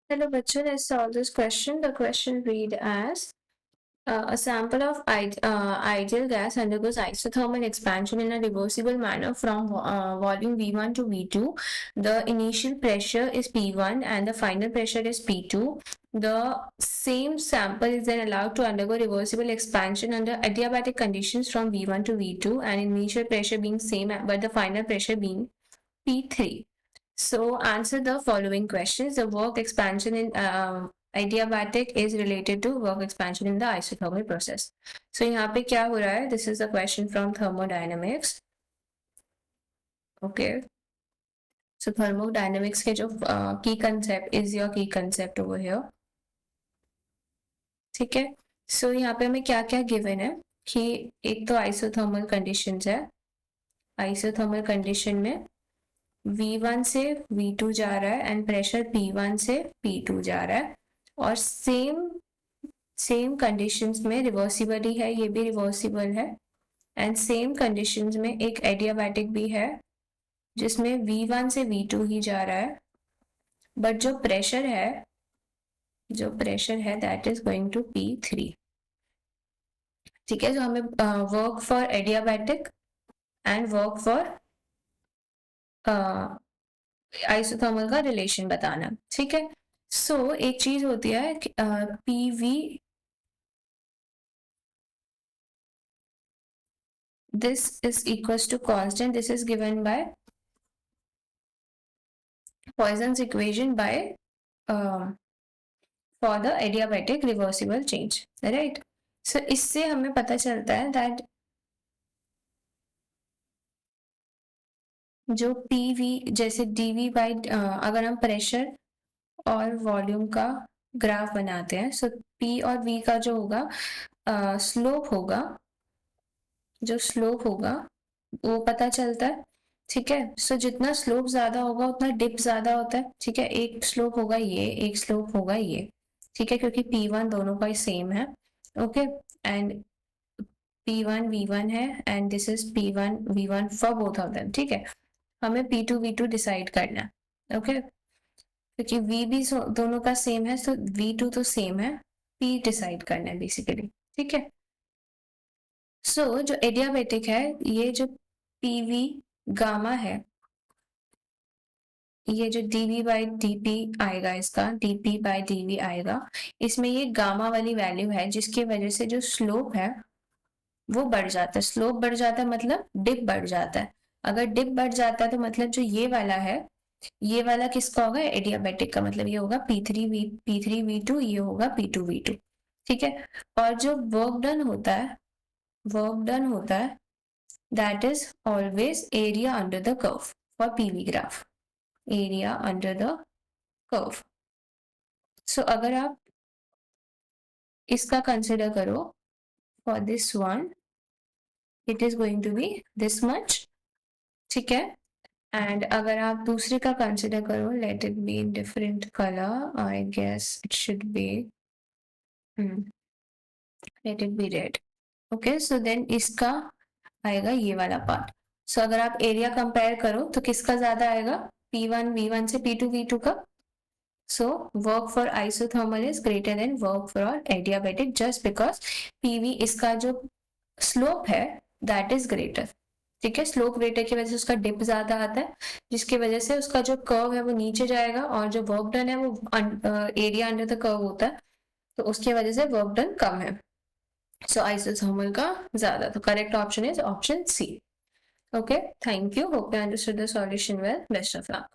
Hello, bachcho. Let's solve this question. The question read as a sample of ideal gas undergoes isothermal expansion in a reversible manner from volume V1 to V2. The initial pressure is P1 and the final pressure is P2. The same sample is then allowed to undergo reversible expansion under adiabatic conditions from V1 to V2 and initial pressure being same but the final pressure being P3. So answer the following questions. The work expansion in adiabatic is related to work expansion in the isothermal process. So यहाँ पे क्या हो रहा है? This is a question from thermodynamics. Okay. So thermodynamics के जो key concept is your key concept over here. ठीक है. So यहाँ पे हमें क्या क्या given है कि एक तो isothermal conditions है. Isothermal condition में V1 से V2 जा रहा है एंड प्रेशर P1 से P2 जा रहा है और सेम कंडीशंस में रिवर्सिबल ही है, ये भी रिवर्सिबल है एंड सेम कंडीशंस में एक एडियाबैटिक भी है जिसमें V1 से V2 ही जा रहा है बट जो प्रेशर है that is going to P3. ठीक है. जो हमें work for adiabatic and work for isothermal का रिलेशन बताना. ठीक है. सो एक चीज होती है PV, this is equals to constant. This is given by Poisson's equation by for the adiabatic reversible change, right? So इससे हमें पता चलता है that जो PV जैसे dV by अगर हम प्रेशर और वॉल्यूम का ग्राफ बनाते हैं, सो P और V का जो होगा स्लोप होगा, जो स्लोप होगा वो पता चलता है. ठीक है. सो जितना स्लोप ज्यादा होगा उतना डिप ज्यादा होता है. ठीक है. एक स्लोप होगा ये, एक स्लोप होगा ये. ठीक है. क्योंकि P1 दोनों का ही सेम है. ओके. एंड P1 V1 है and this is P1 V1 for both of them. ठीक है. हमें P2 V2 डिसाइड करना है. ओके. क्योंकि V भी दोनों का सेम है, तो V2 तो सेम है, P डिसाइड करना है बेसिकली. ठीक है. सो जो एडियाबेटिक है, ये जो PV गामा है, ये जो dV बाई dP आएगा, इसका dP बाई dV आएगा, इसमें ये गामा वाली वैल्यू है जिसकी वजह से जो स्लोप है वो बढ़ जाता है. स्लोप बढ़ जाता है मतलब डिप बढ़ जाता है. अगर डिप बढ़ जाता है तो मतलब जो ये वाला है, ये वाला किसका होगा? एडियाबेटिक का. मतलब ये होगा P3V2, ये होगा P2 V2. ठीक है. और जो वर्क डन होता है that is always area under the curve for PV graph. Area under the curve. So अगर आप इसका कंसिडर करो, for this one it is going to be this much. ठीक है. एंड अगर आप दूसरे का कंसिडर करो, let it be in different color, I guess it should be let it be red. Okay, so then इसका आएगा ये वाला पार्ट. सो अगर आप एरिया कंपेयर करो तो किसका ज्यादा आएगा? P1 V1 से P2 V2 का. So work for isothermal is greater than work for adiabatic just because PV इसका जो स्लोप है that is greater. ठीक है. स्लोप ग्रेटर की वजह से उसका डिप ज्यादा आता है, जिसकी वजह से उसका जो कर्व है वो नीचे जाएगा और जो वर्क डन है वो एरिया अंडर द कर्व होता है, तो उसकी वजह से वर्क डन कम है. सो आइसोथर्मल का ज्यादा. तो correct option is option C. Okay, thank you. Hope you understood the solution well. Best of luck.